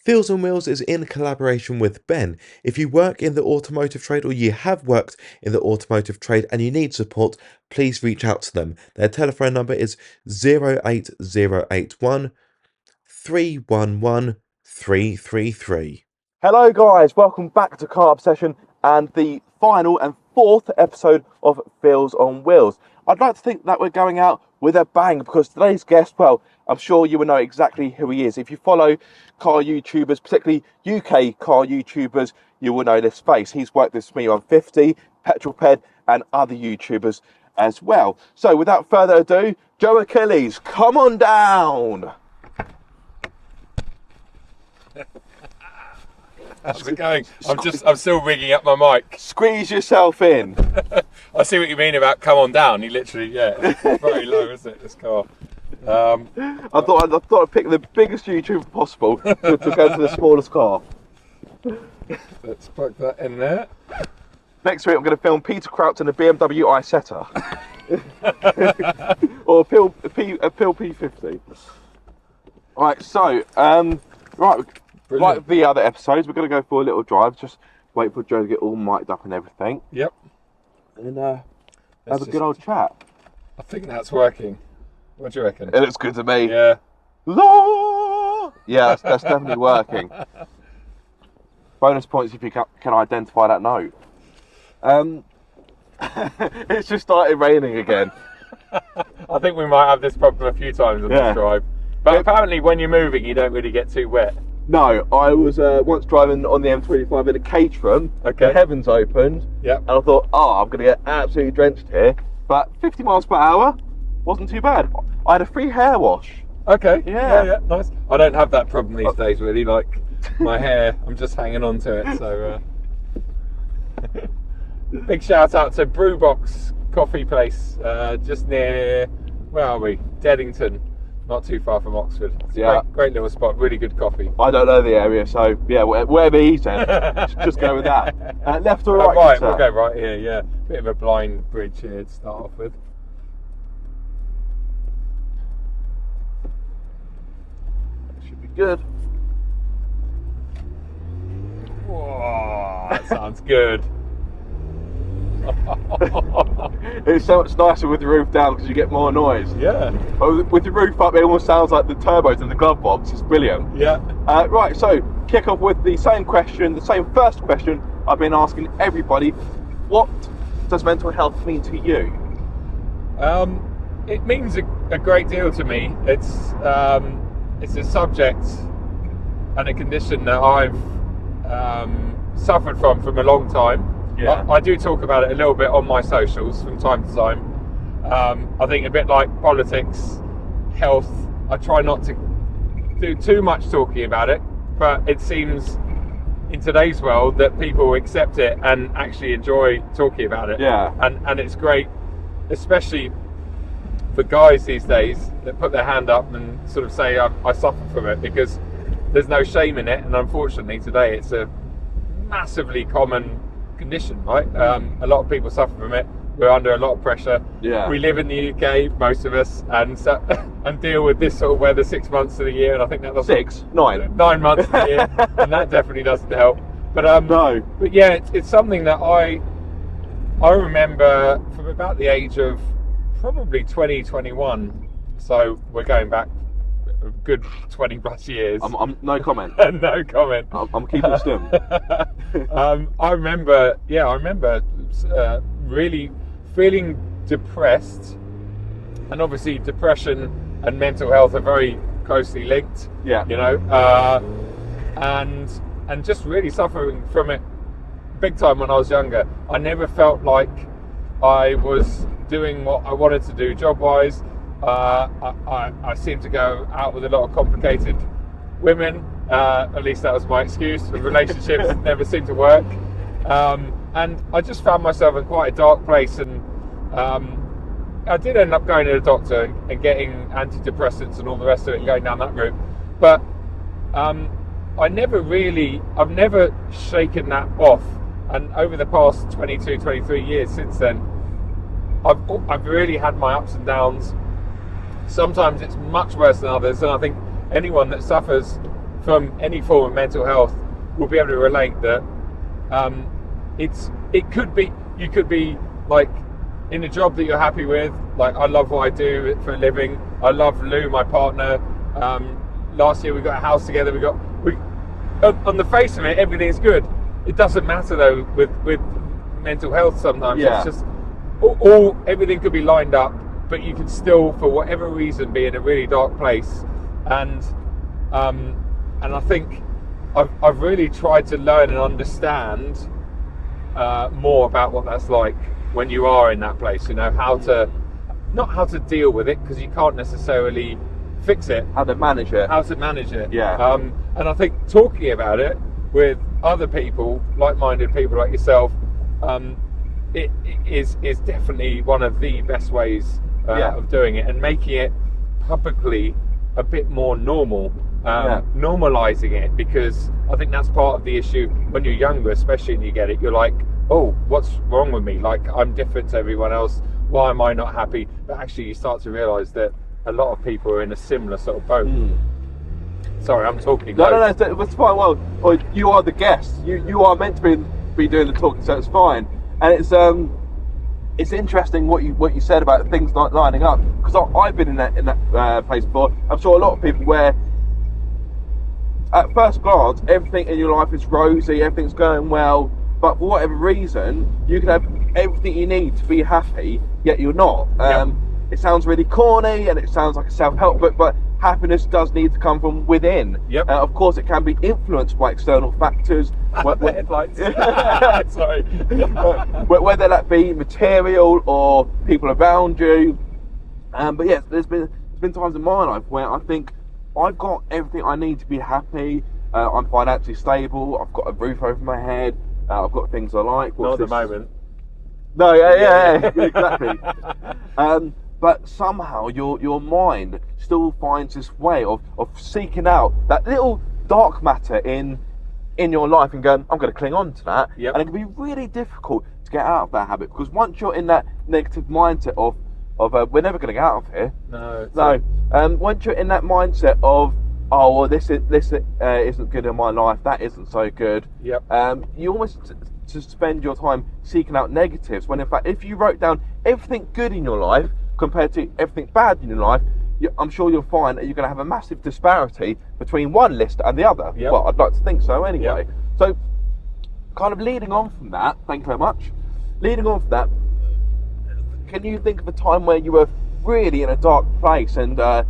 Fields on Wheels is in collaboration with Ben. If you work in the automotive trade or you have worked in the automotive trade and you need support, please reach out to them. Their telephone number is 08081 311 333. Hello guys, welcome back to Car Obsession and the final and fourth episode of Fields on Wheels. I'd like to think that we're going out with a bang because today's guest, well, I'm sure you will know exactly who he is. If you follow car YouTubers, particularly UK car YouTubers, you will know this face. He's worked with me on 50, petrolhead and other YouTubers as well. So without further ado, Joe Achilles, come on down. How's it going? I'm still rigging up my mic. Squeeze yourself in. I see what you mean about come on down. You literally, it's very low, isn't it, this car? I thought I'd pick the biggest YouTuber possible to go to the smallest car. Let's plug that in there. Next week I'm going to film Peter Crouch in a BMW Isetta. Or a Pill P50. Right, so, like the other episodes, we're going to go for a little drive. Just wait for Joe to get all mic'd up and everything. Yep. And have a good old chat. I think that's working. What do you reckon? It looks good to me. Yeah. Yeah, that's definitely working. Bonus points if you can identify that note. It's just started raining again. I think we might have this problem a few times on this drive. But apparently when you're moving, you don't really get too wet. No, I was once driving on the M25 in a Caterham. Okay. The heavens opened. Yep. And I thought, I'm going to get absolutely drenched here. But 50 miles per hour wasn't too bad. I had a free hair wash. Okay. Yeah, nice. I don't have that problem these days, really. Like my hair, I'm just hanging on to it. So, big shout out to Brewbox Coffee Place, just near, where are we? Deddington. Not too far from Oxford. It's a great little spot. Really good coffee. I don't know the area, so yeah, wherever he said, just go with that. Left or right? Right, we'll go right here. Yeah, bit of a blind bridge here to start off with. Should be good. Whoa, that sounds good. It's so much nicer with the roof down because you get more noise. Yeah. With the roof up, it almost sounds like the turbos in the glove box. It's brilliant. Yeah. Right, so kick off with the same question, the same first question I've been asking everybody. What does mental health mean to you? It means a great deal to me. It's a subject and a condition that I've suffered from a long time. Yeah. I do talk about it a little bit on my socials from time to time. I think a bit like politics, health, I try not to do too much talking about it, but it seems in today's world that people accept it and actually enjoy talking about it. Yeah. And it's great, especially for guys these days that put their hand up and sort of say, I suffer from it, because there's no shame in it. And unfortunately today it's a massively common condition, right? A lot of people suffer from it. We're under a lot of pressure. Yeah. We live in the UK, most of us, and deal with this sort of weather 6 months of the year, and I think that doesn't 9 months of the year, and that definitely doesn't help. But no. But yeah, it's something that I remember from about the age of probably 2021. So we're going back a good 20 plus years. I'm no comment. No comment. I'm keeping stum. I remember really feeling depressed, and obviously depression and mental health are very closely linked. Yeah. You know, and just really suffering from it big time when I was younger. I never felt like I was doing what I wanted to do job-wise. I seemed to go out with a lot of complicated women. At least that was my excuse. The relationships never seemed to work. And I just found myself in quite a dark place. And I did end up going to the doctor and getting antidepressants and all the rest of it and going down that route. But I've never shaken that off. And over the past 22, 23 years since then, I've really had my ups and downs. Sometimes it's much worse than others, and I think anyone that suffers from any form of mental health will be able to relate that you could be like in a job that you're happy with. Like, I love what I do for a living. I love Lou, my partner. Last year we got a house together. On the face of it, everything's good. It doesn't matter though with mental health sometimes. Yeah. It's just everything could be lined up, but you could still, for whatever reason, be in a really dark place. And I think I've really tried to learn and understand more about what that's like when you are in that place. You know, not how to deal with it, because you can't necessarily fix it. How to manage it. Yeah. And I think talking about it with other people, like-minded people like yourself, it is definitely one of the best ways of doing it, and making it publicly a bit more normal, normalizing it, because I think that's part of the issue when you're younger, especially, and you get it, you're like, oh, what's wrong with me? Like, I'm different to everyone else. Why am I not happy? But actually, you start to realize that a lot of people are in a similar sort of boat. Sorry, I'm talking. No, it's fine. Well, you are the guest. You are meant to be doing the talking, so it's fine. And it's interesting what you said about things like lining up, because I've been in that place before. I'm sure a lot of people where at first glance everything in your life is rosy, everything's going well, but for whatever reason you can have everything you need to be happy, yet you're not. It sounds really corny and it sounds like a self-help book, but happiness does need to come from within. Of course, it can be influenced by external factors. Headlights. Sorry. Whether that be material or people around you. But yes, there's been times in my life where I think I've got everything I need to be happy. I'm financially stable. I've got a roof over my head. I've got things I like. Not at the moment. No, yeah, exactly. But somehow your mind still finds this way of seeking out that little dark matter in your life and going, I'm going to cling on to that. And it can be really difficult to get out of that habit, because once you're in that negative mindset of we're never going to get out of here. Once you're in that mindset of, oh, well, this isn't good in my life, that isn't so good. You almost to spend your time seeking out negatives, when in fact, if you wrote down everything good in your life compared to everything bad in your life, I'm sure you'll find that you're going to have a massive disparity between one list and the other. Well, I'd like to think so anyway. So, kind of leading on from that, thank you very much. Leading on from that, can you think of a time where you were really in a dark place, and talk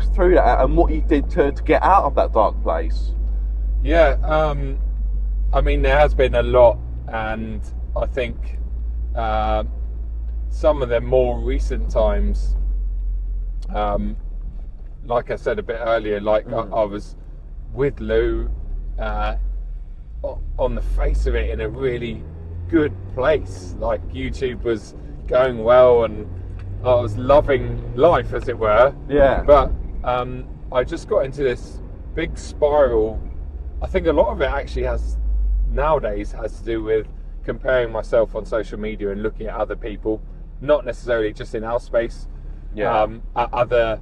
us through that and what you did to get out of that dark place? I mean, there has been a lot, and I think some of the more recent times, like I said a bit earlier, I was with Lou on the face of it in a really good place. Like, YouTube was going well and I was loving life, as it were. But I just got into this big spiral. I think a lot of it actually nowadays has to do with comparing myself on social media and looking at other people, not necessarily just in our space. At other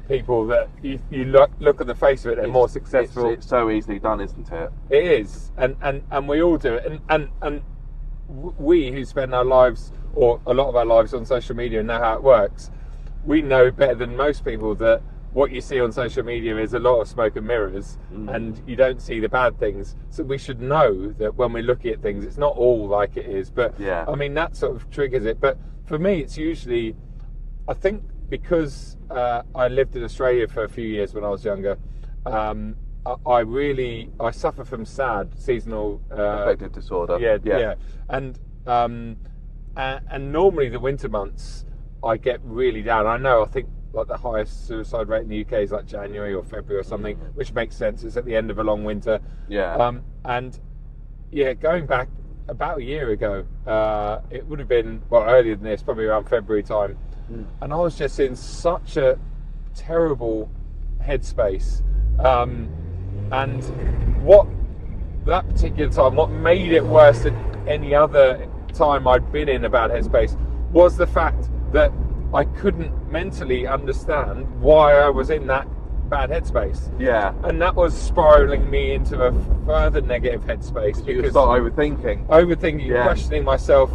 people that you look at the face of it, they're more successful. It's so easily done, isn't it? It is, and we all do it, and we who spend our lives, or a lot of our lives, on social media and know how it works, we know better than most people that what you see on social media is a lot of smoke and mirrors, and you don't see the bad things. So we should know that when we're looking at things, it's not all like it is. But I mean, that sort of triggers it. But for me, it's usually, I think, because I lived in Australia for a few years when I was younger. I suffer from SAD, seasonal affective disorder. And normally the winter months I get really down. I think like the highest suicide rate in the UK is like January or February or something, which makes sense. It's at the end of a long winter. Going back about a year ago, it would have been, well, earlier than this, probably around February time, and I was just in such a terrible headspace. And what that particular time, what made it worse than any other time I'd been in a bad headspace, was the fact that I couldn't mentally understand why I was in that bad headspace. Yeah. And that was spiraling me into a further negative headspace. You because start overthinking. Questioning myself,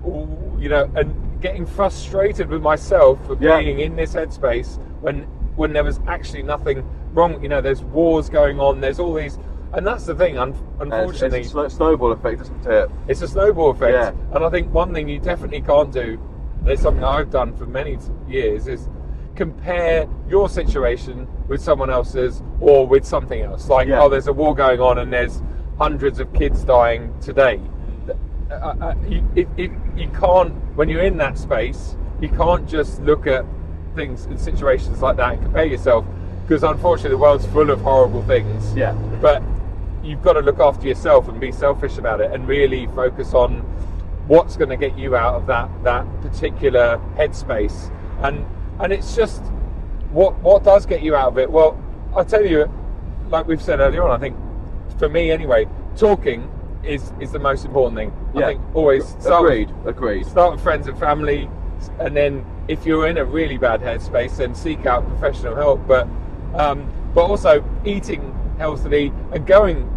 and getting frustrated with myself for being in this headspace when there was actually nothing wrong. There's wars going on, there's all these, and that's the thing, unfortunately. It's a snowball effect, isn't it? It's a snowball effect. Yeah. And I think one thing you definitely can't do, and it's something I've done for many years, is compare your situation with someone else's or with something else. Like, there's a war going on and there's hundreds of kids dying today. You can't, when you're in that space, you can't just look at things in situations like that and compare yourself, because unfortunately the world's full of horrible things. Yeah. But you've got to look after yourself and be selfish about it and really focus on what's going to get you out of that particular headspace. And it's just what does get you out of it. Well, I'll tell you, like we've said earlier on, I think for me anyway, talking is the most important thing. Yeah. I think always Agreed. Start with friends and family, and then if you're in a really bad headspace, then seek out professional help. But also eating healthily and going,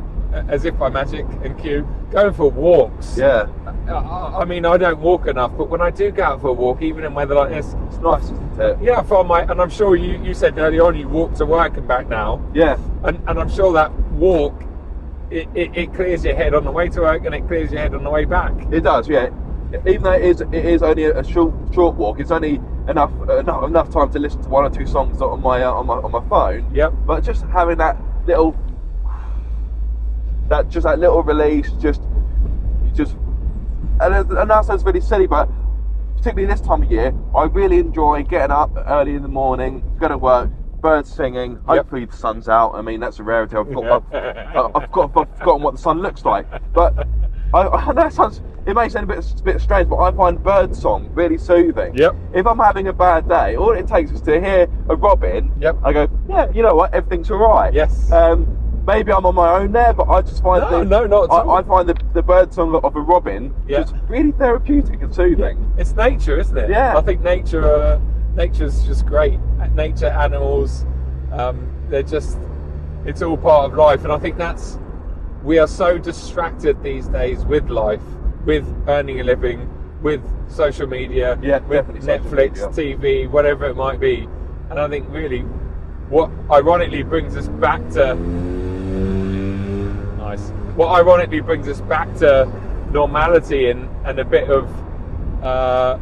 as if by magic and cue, going for walks. Yeah. I mean, I don't walk enough, but when I do go out for a walk, even in weather like this, It's nice, isn't it? yeah, I find and I'm sure you said earlier on you walk to work and back now. Yeah. And I'm sure that walk, it clears your head on the way to work and it clears your head on the way back. It does, yeah. Even though it is only a short walk, it's only enough time to listen to one or two songs on my phone. Yep. But just having that little release, and that sounds really silly, but particularly this time of year, I really enjoy getting up early in the morning, go to work, birds singing. Hopefully the sun's out. I mean, that's a rarity. I've forgotten what the sun looks like, but I know it may sound a bit strange, but I find bird song really soothing. Yep. If I'm having a bad day, all it takes is to hear a robin. Yep. I go, yeah, you know what, everything's all right. Yes. Maybe I'm on my own there, but I just find not at all. I find the bird song of a robin just really therapeutic and soothing. Yeah. It's nature, isn't it? Yeah. I think nature's just great. Nature, animals, it's all part of life, and I think we are so distracted these days with life, with earning a living, with social media, with Netflix, TV, whatever it might be. And I think really what ironically brings us back to normality and a bit of a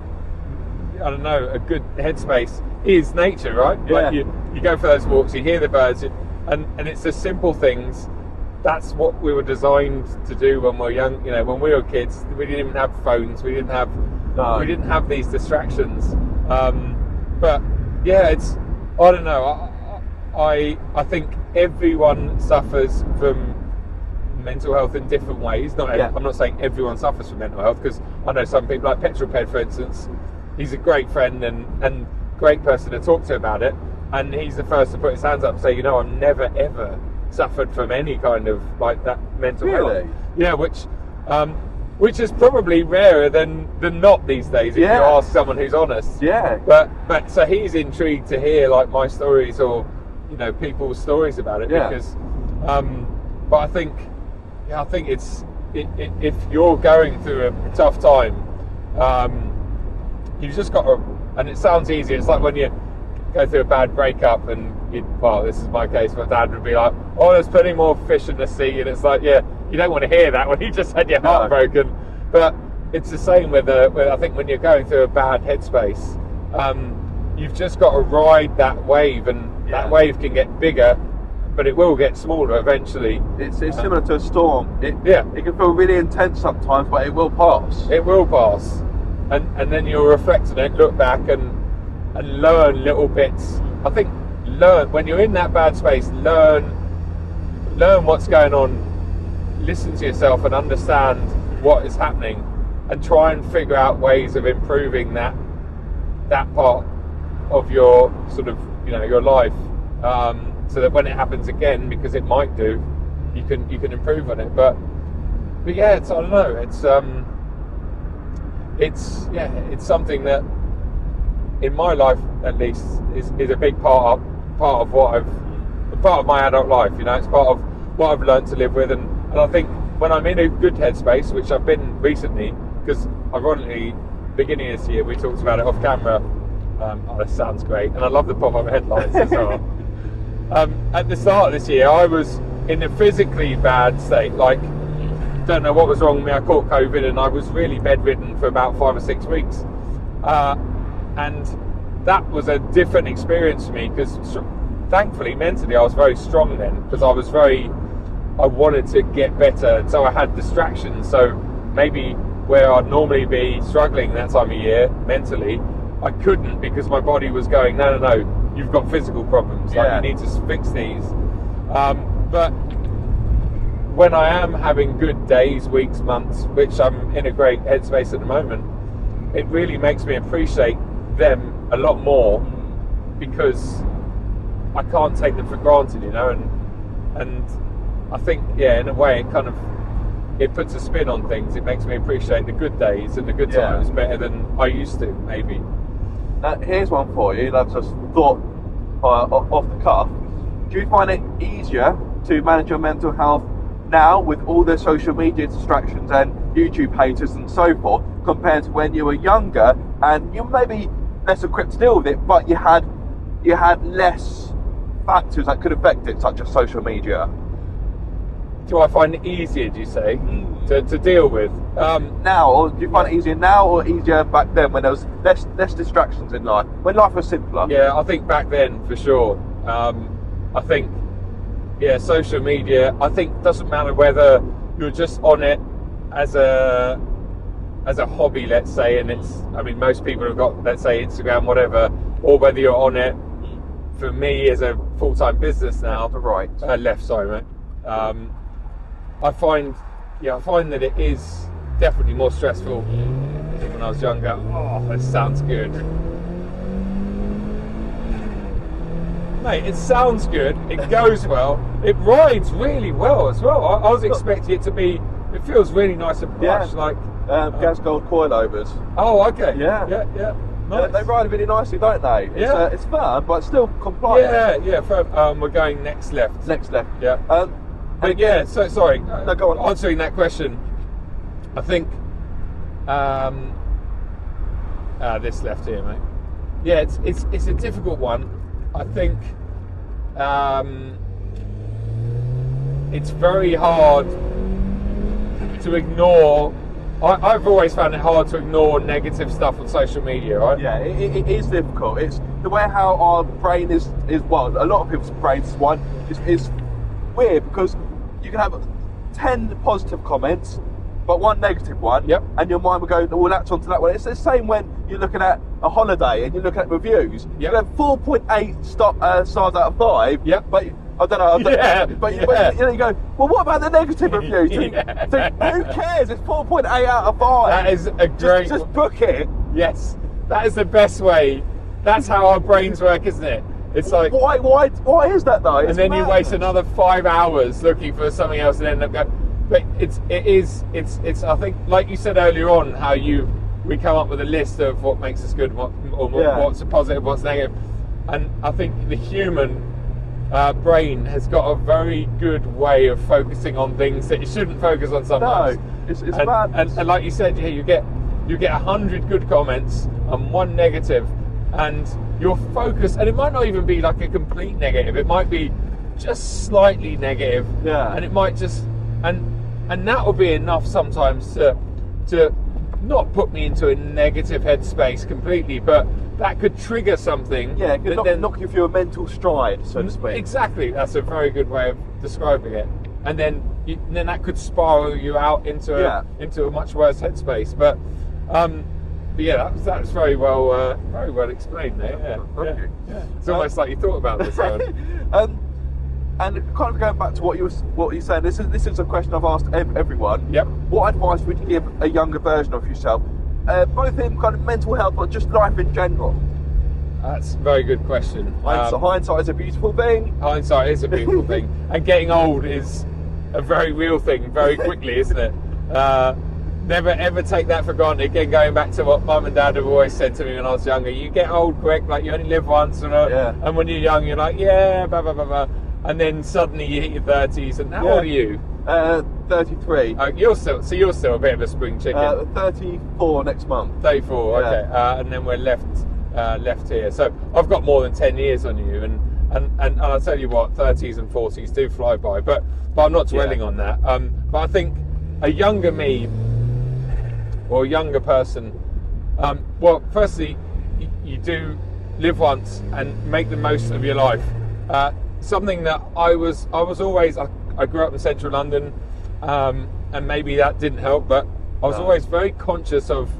good headspace is nature, right? Yeah. Like you go for those walks, you hear the birds, and it's the simple things. That's what we were designed to do when we were young. When we were kids, we didn't even have phones. We didn't have these distractions. But yeah, I don't know. I think everyone suffers from mental health in different ways. I'm not saying everyone suffers from mental health, because I know some people, like petrolhead, for instance. He's a great friend and great person to talk to about it, and he's the first to put his hands up and say, I've never ever suffered from any kind of like that mental health. Yeah, which is probably rarer than not these days if you ask someone who's honest. Yeah. But so he's intrigued to hear like my stories or people's stories about it, because but I think it's if you're going through a tough time, you've just got to, and it sounds easy, it's like when you go through a bad breakup and this is my case, my dad would be like, oh, there's plenty more fish in the sea, and it's like, yeah, you don't want to hear that when you just had your heart broken. But it's the same with I think when you're going through a bad headspace, you've just got to ride that wave, and that wave can get bigger, but it will get smaller eventually. It's similar to a storm. It can feel really intense sometimes, but it will pass. It will pass, and then you'll reflect on it, look back, and learn little bits. I think when you're in that bad space, learn what's going on, listen to yourself and understand what is happening, and try and figure out ways of improving that part of your sort of your life, so that when it happens again, because it might do, you can improve on it. But yeah, I don't know, it's something that in my life at least is a big part of what I've part of my adult life. You know, it's part of what I've learned to live with, and I think when I'm in a good headspace, which I've been recently, because ironically, beginning of this year we talked about it off camera. Oh, this sounds great, and I love the pop-up headlights as well. At the start of this year, I was in a physically bad state. Like, don't know what was wrong with me. I caught COVID, and I was really bedridden for about 5 or 6 weeks. And that was a different experience for me, because thankfully, mentally, I was very strong then, because I wanted to get better, so I had distractions. So maybe where I'd normally be struggling that time of year mentally, I couldn't, because my body was going, no, you've got physical problems, like you need to fix these. But when I am having good days, weeks, months, which I'm in a great headspace at the moment, it really makes me appreciate them a lot more, because I can't take them for granted, you know, and I think, in a way, it puts a spin on things. It makes me appreciate the good days and the good times better than I used to, maybe. Here's one for you. That's just thought off the cuff. Do you find it easier to manage your mental health now with all the social media distractions and YouTube haters and so forth, compared to when you were younger and you maybe less equipped to deal with it, but you had less factors that could affect it, such as social media? Do I find it easier, do you say, to deal with? Now, or do you find it easier now or easier back then, when there was less distractions in life, when life was simpler? Yeah, I think back then, for sure. I think, social media, I think doesn't matter whether you're just on it as a hobby, let's say, and most people have got, let's say, Instagram, whatever, or whether you're on it, for me, as a full-time business now. Left, sorry, mate. I find that it is definitely more stressful than when I was younger. Oh, this sounds good. Mate, it sounds good, it goes well, it rides really well as well. I was expecting it to be, it feels really nice and plush, like... gas gold coilovers. Oh, okay. Yeah. Nice. They ride really nicely, don't they? It's firm, but it's still compliant. We're going next left. Next left. Yeah. So sorry. No, go on. Answering that question, I think this left here, mate. Yeah, it's a difficult one. I think it's very hard to ignore. I've always found it hard to ignore negative stuff on social media, right? Yeah, it is difficult. It's the way how our brain is well, a lot of people's brains is weird, because you can have 10 positive comments but one negative one, and your mind will go, well, that's onto that one. It's the same when you're looking at a holiday and you're looking at reviews. You have 4.8 stars out of 5, but I don't know. But you go, well, what about the negative reviews? So who cares? It's 4.8 out of 5. That is a great... Just book it. Yes, that is the best way. That's how our brains work, isn't it? It's like... Why is that, though? And then you waste another 5 hours looking for something else and end up going... But it's I think, like you said earlier on, how we come up with a list of what makes us good, what's a positive, what's negative. And I think the human brain has got a very good way of focusing on things that you shouldn't focus on sometimes. No, it's bad. And like you said, you get 100 good comments and one negative, and your focus, and it might not even be like a complete negative, it might be just slightly negative, and it might just, and that will be enough sometimes to not put me into a negative headspace completely, but that could trigger something. Yeah, it could knock you through a mental stride, so to speak. Exactly, that's a very good way of describing it. And then that could spiral you out into a much worse headspace. But yeah, that was very well explained there. Thank you. It's almost like you thought about this. And kind of going back to what you were saying, this is a question I've asked everyone. Yep. What advice would you give a younger version of yourself, both in kind of mental health, but just life in general? That's a very good question. Hindsight is a beautiful thing. Hindsight is a beautiful thing, and getting old is a very real thing, very quickly, isn't it? Never ever take that for granted. Again, going back to what Mum and Dad have always said to me when I was younger, you get old quick, like you only live once, and when you're young, you're like, blah blah blah blah. and then suddenly you hit your 30s. And how old are you? 33. You're still a bit of a spring chicken. 34 next month. 34, okay. And then we're left here. So I've got more than 10 years on you, and I'll tell you what, 30s and 40s do fly by. But I'm not dwelling on that. But I think a younger me or a younger person. Well, firstly, you do live once and make the most of your life. Something that I was always. I grew up in central London, and maybe that didn't help, but I was always very conscious of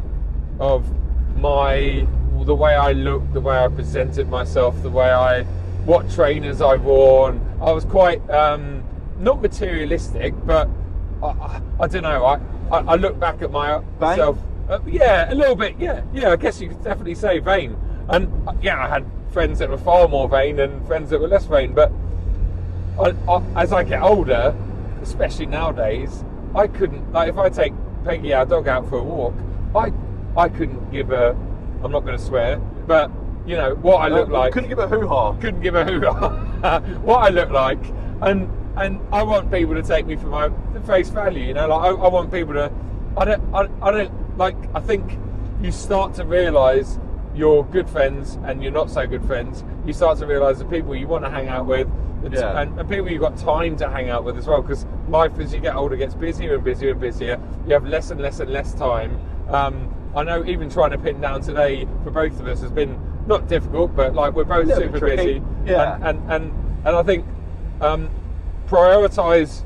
the way I looked, the way I presented myself, what trainers I wore, and I was quite not materialistic, but I don't know. I look back at myself. Yeah, a little bit. Yeah. I guess you could definitely say vain. And I had friends that were far more vain and friends that were less vain. But as I get older, especially nowadays, I couldn't. Like, if I take Peggy, our dog, out for a walk, I couldn't give a. I'm not going to swear, but what I look like. Couldn't give a hoo-ha. Couldn't give a hoo-ha. What I look like, and I want people to take me for my face value. I want people to. I don't like. I think you start to realise you're good friends and you're not so good friends. You start to realise the people you want to hang out with, and people you've got time to hang out with as well. Because life, as you get older, gets busier and busier and busier. You have less and less and less time. I know even trying to pin down today for both of us has been not difficult, but like we're both super busy. Yeah. And I think prioritise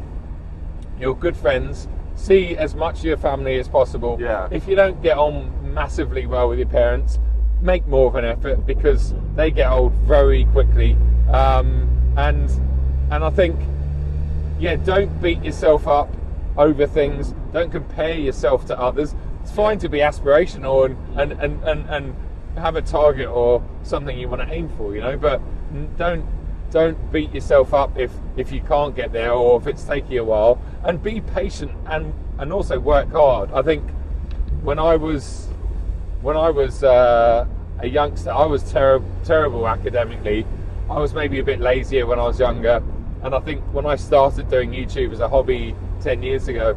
your good friends. See as much of your family as possible. Yeah. If you don't get on massively well with your parents, make more of an effort, because they get old very quickly. And I think, don't beat yourself up over things. Don't compare yourself to others. It's fine to be aspirational and have a target or something you want to aim for, but don't beat yourself up if you can't get there, or if it's taking a while, and be patient and also work hard. I think when I was a youngster, I was terrible academically. I was maybe a bit lazier when I was younger, and I think when I started doing YouTube as a hobby 10 years ago,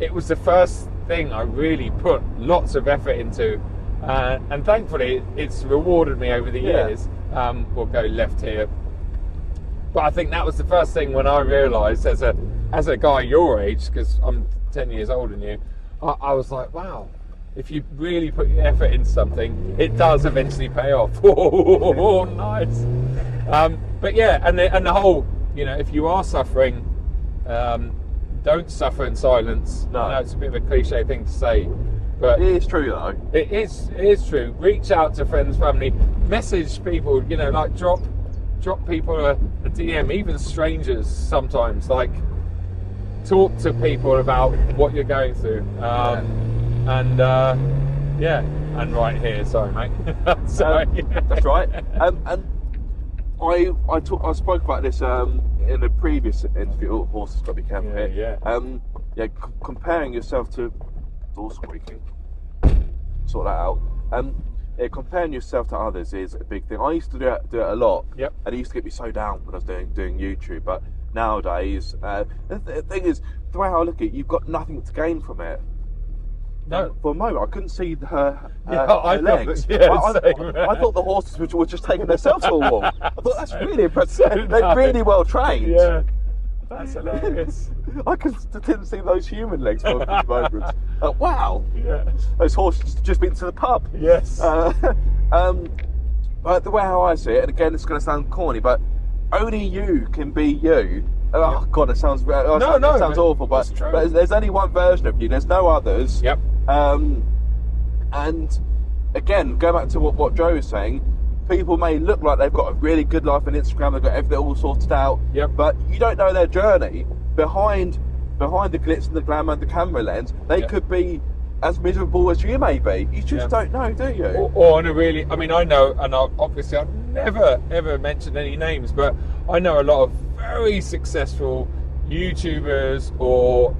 it was the first thing I really put lots of effort into, and thankfully it's rewarded me over the years. We'll go left here, but I think that was the first thing when I realised, as a guy your age, because I'm 10 years older than you, I was like, wow, if you really put your effort into something, it does eventually pay off. Oh, nice. But and the whole, if you are suffering, don't suffer in silence. No. I know it's a bit of a cliche thing to say, but it is true though. It is true. Reach out to friends, family, message people. Like drop people a DM, even strangers sometimes. Like, talk to people about what you're going through. And right here. Sorry, mate. Sorry. That's right. And I spoke about this in a previous interview. Horses got to be careful here. Comparing yourself to door squeaking. Sort that out. Comparing yourself to others is a big thing. I used to do it a lot. Yep. And it used to get me so down when I was doing YouTube. But nowadays, the thing is, the way I look at it, you've got nothing to gain from it. No. For a moment, I couldn't see her I legs. I thought the horses were just taking themselves for a walk. I thought that's really impressive. They're really well trained. Yeah, that's hilarious. I didn't see those human legs for a few moments. Wow. Yeah. Those horses just been to the pub. Yes. But the way how I see it, and again, it's going to sound corny, but only you can be you. Oh God, it sounds sounds awful, but there's only one version of you. There's no others. Yep. And again, go back to what Joe was saying. People may look like they've got a really good life on Instagram, they've got everything all sorted out. Yep. But you don't know their journey behind the glitz and the glamour and the camera lens. They could be as miserable as you may be. You just don't know, do you? Or on a really, I mean, I know, and obviously I've never ever mentioned any names, but I know a lot of very successful YouTubers or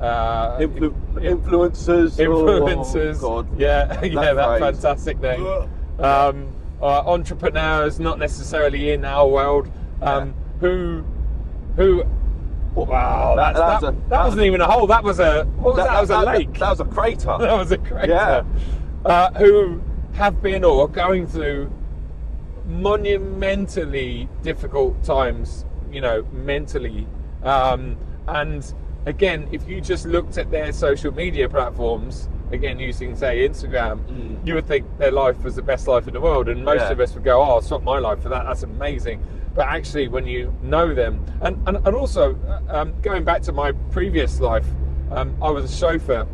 influencers. Influencers. Oh, God. Yeah, that phrase. fantastic name. entrepreneurs, not necessarily in our world, who. Wow, that wasn't even a hole. That was a lake. That was a crater. That was a crater. Yeah. Who have been or are going through monumentally difficult times, mentally. And again, if you just looked at their social media platforms, again using say Instagram, you would think their life was the best life in the world, and most of us would go, "Oh, I'll swap my life for that. That's amazing." But actually, when you know them, and also going back to my previous life, I was a chauffeur.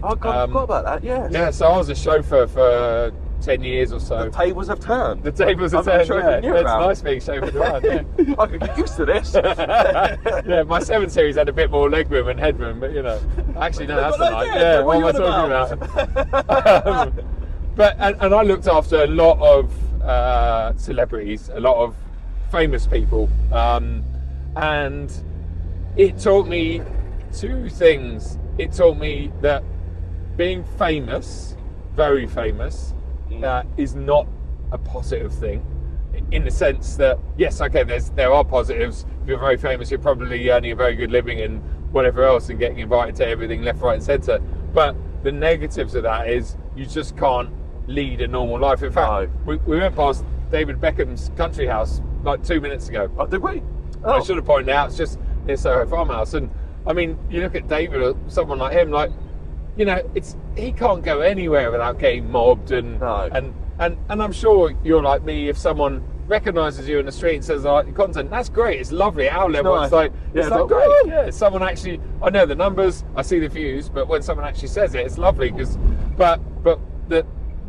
I forgot about that. Yes. Yeah, so I was a chauffeur for 10 years or so. The tables have turned. The tables have turned. It's nice being chauffeured around. Yeah. I could get used to this. Yeah, my 7 Series had a bit more legroom and headroom, but actually no, that's the night. Yeah, what am I talking about? But I looked after a lot of celebrities, a lot of famous people, and it taught me 2 things. It taught me that being famous, very famous, is not a positive thing, in the sense that yes, okay, there are positives. If you're very famous, you're probably earning a very good living and whatever else, and getting invited to everything left, right, and centre. But the negatives of that is you just can't lead a normal life. In fact, we went past David Beckham's country house like 2 minutes ago. Oh, did we? I should have pointed out, it's just near Soho Farmhouse. And I mean, you look at David or someone like him, like, he can't go anywhere without getting mobbed, and I'm sure you're like me. If someone recognises you in the street and says, "Your content, that's great, it's lovely," at our level, it's like great. Yeah, someone actually, I know the numbers, I see the views, but when someone actually says it, it's lovely. But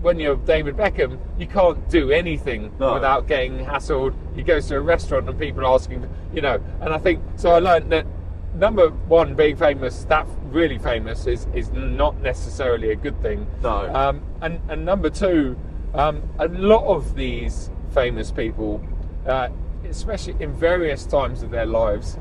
when you're David Beckham, you can't do anything without getting hassled. He goes to a restaurant and people are asking, and I think so. I learned that number one, being famous, that really famous, is not necessarily a good thing. No. And number two, a lot of these famous people, especially in various times of their lives,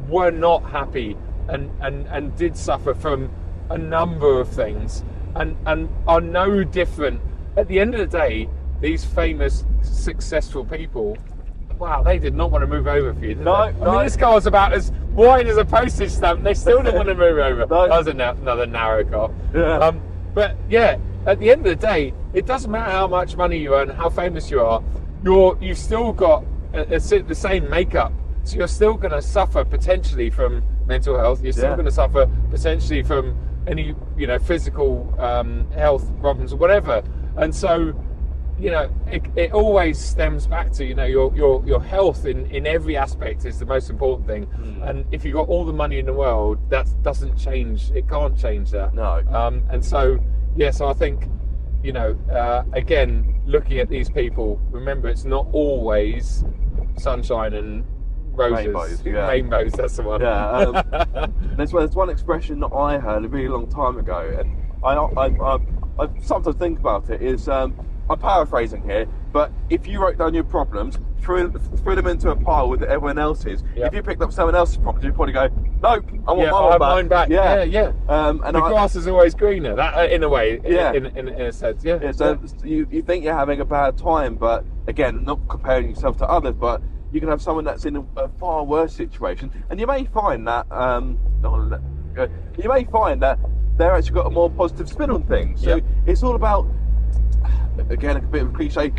were not happy and did suffer from a number of things, and are no different. At the end of the day, these famous, successful people, wow, they did not want to move over for you, did they? I mean, this car was about as wide as a postage stamp. They still didn't want to move over. That was another narrow car. Yeah. But yeah, at the end of the day, it doesn't matter how much money you earn, how famous you are. You've still got the same makeup, so you're still going to suffer potentially from mental health. You're still going to suffer potentially from any physical health problems or whatever. And so, it always stems back to your health in every aspect is the most important thing. And if you've got all the money in the world, that doesn't change. It can't change that. No. And so so I think again, looking at these people, remember it's not always sunshine and roses. Rainbows, that's the one. Yeah. There's one expression that I heard a really long time ago, and I sometimes think about it. Is I'm paraphrasing here, but if you wrote down your problems, threw them into a pile with everyone else's, if you picked up someone else's problems, you'd probably go, "Nope, I want mine back." Yeah. And the grass is always greener. That, in a way, in a sense, So you think you're having a bad time, but again, not comparing yourself to others, but you can have someone that's in a far worse situation, and you may find that they're actually got a more positive spin on things. So it's all about, again, a bit of a cliche.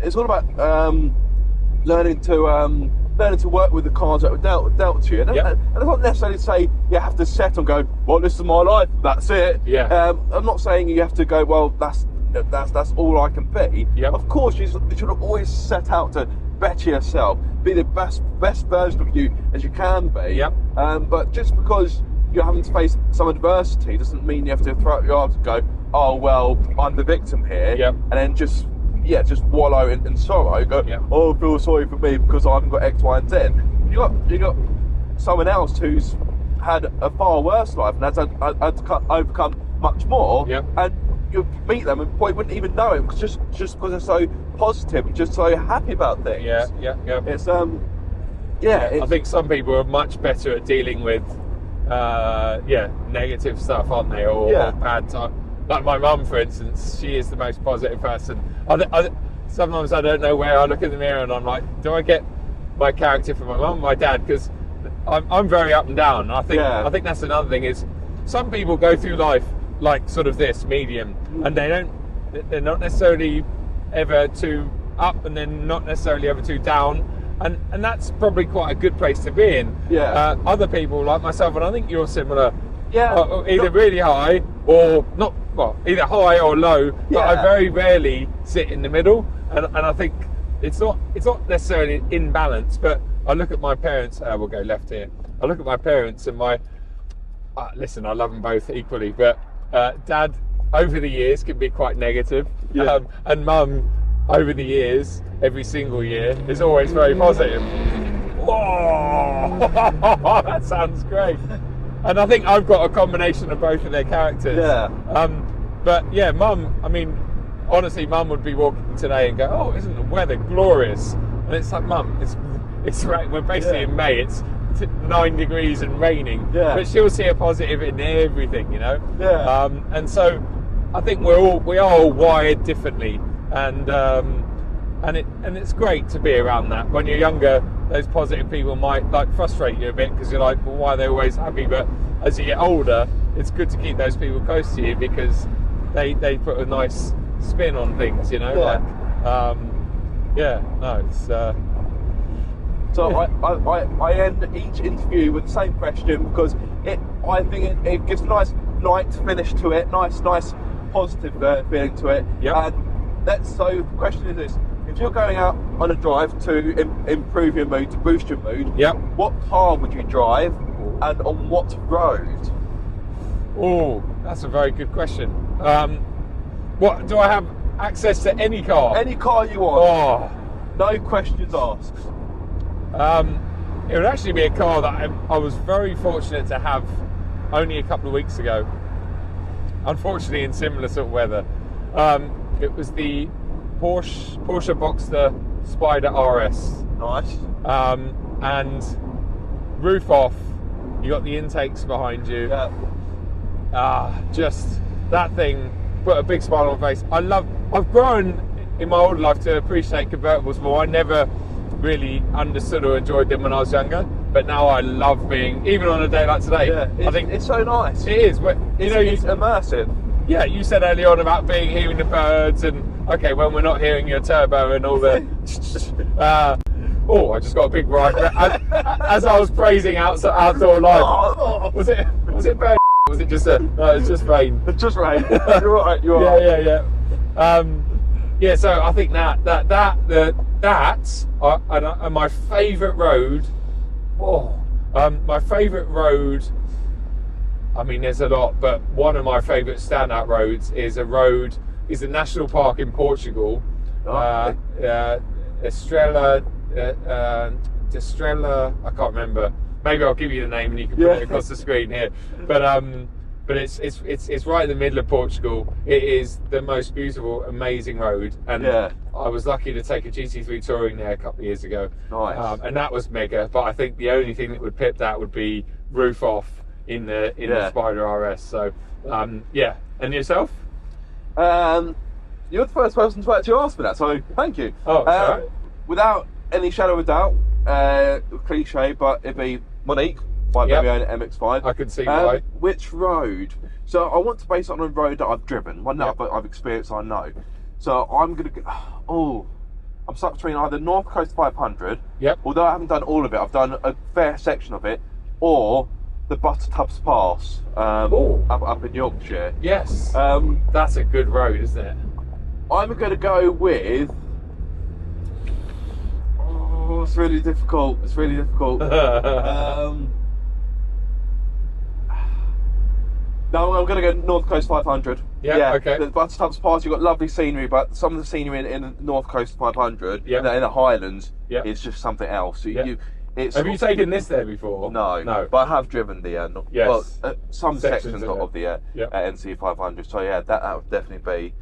It's all about learning to work with the cards that were dealt to you. And that's not necessarily to say you have to settle and go, "Well, this is my life, that's it." I'm not saying you have to go, "Well, that's all I can be." Of course, you should always set out to better yourself, be the best version of you as you can be. But just because you're having to face some adversity doesn't mean you have to throw up your arms and go, "Oh well, I'm the victim here," and then just wallow in sorrow. Go, "Oh, feel sorry for me because I haven't got X, Y, and Z." You got someone else who's had a far worse life and has had to overcome much more, and you meet them and probably wouldn't even know it just because they're so positive and just so happy about things. It's I think some people are much better at dealing with negative stuff, aren't they, or bad time. Like my mum, for instance, she is the most positive person. sometimes I don't know where. I look in the mirror and I'm like, do I get my character from my mum, my dad? Because I'm very up and down. And I think that's another thing is some people go through life like sort of this medium, and they're not necessarily ever too up, and then not necessarily ever too down, and that's probably quite a good place to be in. Other people like myself, and I think you're similar, either really high or not, well, either high or low, but I very rarely sit in the middle, and I think it's not necessarily in balance. But I look at my parents, we'll go left here, I look at my parents and my listen, I love them both equally, but dad over the years can be quite negative, and mum over the years, every single year, is always very positive. Whoa, that sounds great. And I think I've got a combination of both of their characters. But yeah, mum, I mean, honestly, mum would be walking today and go, oh, isn't the weather glorious? And it's like, mum, it's right, we're basically in May, it's 9 degrees and raining, but she'll see a positive in everything, you know. And so I think we are all wired differently, and it's great to be around that. When you're younger, those positive people might like frustrate you a bit because you're like, well, why are they always happy? But as you get older, it's good to keep those people close to you because they put a nice spin on things, you know. It's so I end each interview with the same question because I think it gives a nice light finish to it, nice positive feeling to it. And so the question is this: if you're going out on a drive to improve your mood, to boost your mood, what car would you drive, and on what road? Oh, that's a very good question. What do I have access to? Any car? Any car you want. No questions asked. It would actually be a car that I was very fortunate to have only a couple of weeks ago. Unfortunately, in similar sort of weather. It was the Porsche Boxster Spider RS. Nice. And roof off. You got the intakes behind you. Just that thing put a big smile on my face. I've grown in my old life to appreciate convertibles more. I never really understood or enjoyed them when I was younger, but now I love being, even on a day like today. I think it's so nice. It is. It's immersive. Yeah, you said earlier on about hearing the birds, and okay, when we're not hearing your turbo and all the. I just got a big ride as I was praising outdoor life. Was it bird? Was it just no, it's just rain. It's just rain. You're right. You are. Yeah. So I think that and my favourite road. My favourite road. I mean, there's a lot, but one of my favourite standout roads is a national park in Portugal. Estrela, I can't remember. Maybe I'll give you the name and you can put it across the screen here. But it's right in the middle of Portugal. It is the most beautiful, amazing road, and I was lucky to take a GT3 touring there a couple of years ago. Nice. And that was mega. But I think the only thing that would pip that would be roof off in the Spider RS. So and yourself? You're the first person to actually ask me that, so thank you. Sorry. Without any shadow of doubt, cliche, but it'd be Monique by my own MX-5. I can see why. Which road? So I want to base it on a road that I've driven, one that I've experienced, I know. So I'm gonna go. I'm stuck between either North Coast 500. Although I haven't done all of it, I've done a fair section of it, or the Buttertubs Pass up in Yorkshire. Yes. That's a good road, isn't it? I'm going to go with. It's really difficult. No, I'm going to go North Coast 500. Okay. The Buttertubs Pass, you've got lovely scenery, but some of the scenery in North Coast 500, in the Highlands, is just something else. Have you taken this there before? No. But I have driven the some sections of the NC 500. So that would definitely be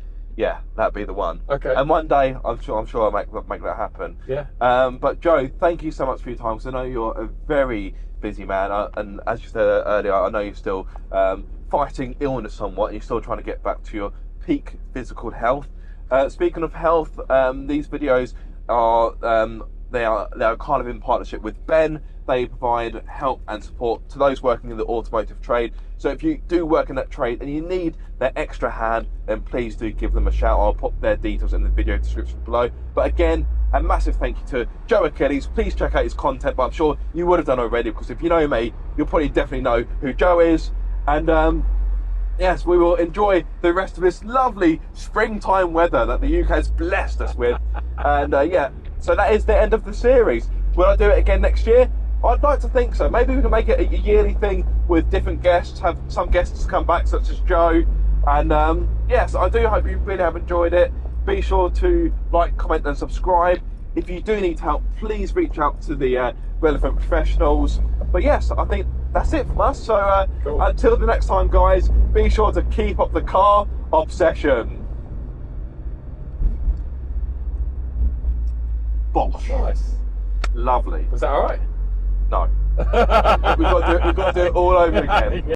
that'd be the one. Okay. And one day I'm sure I'll make that happen. But Joe, thank you so much for your time, because I know you're a very busy man, and as you said earlier, I know you're still fighting illness somewhat, and you're still trying to get back to your peak physical health. Speaking of health, these videos are they are kind of in partnership with Ben. They provide help and support to those working in the automotive trade. So if you do work in that trade and you need their extra hand, then please do give them a shout. I'll put their details in the video description below. But again, a massive thank you to Joe Achilles. Please check out his content, but I'm sure you would have done already, because if you know me, you'll probably definitely know who Joe is. And yes, we will enjoy the rest of this lovely springtime weather that the UK has blessed us with. And yeah, so that is the end of the series. Will I do it again next year? I'd like to think so. Maybe we can make it a yearly thing with different guests, have some guests come back, such as Joe. And yes, I do hope you really have enjoyed it. Be sure to like, comment and subscribe. If you do need help, please reach out to the relevant professionals. But yes, I think that's it from us. So Cool. Until the next time, guys, be sure to keep up the car obsession. Bosh. Nice. Lovely. Was that all right? No. We've got to do it all over again.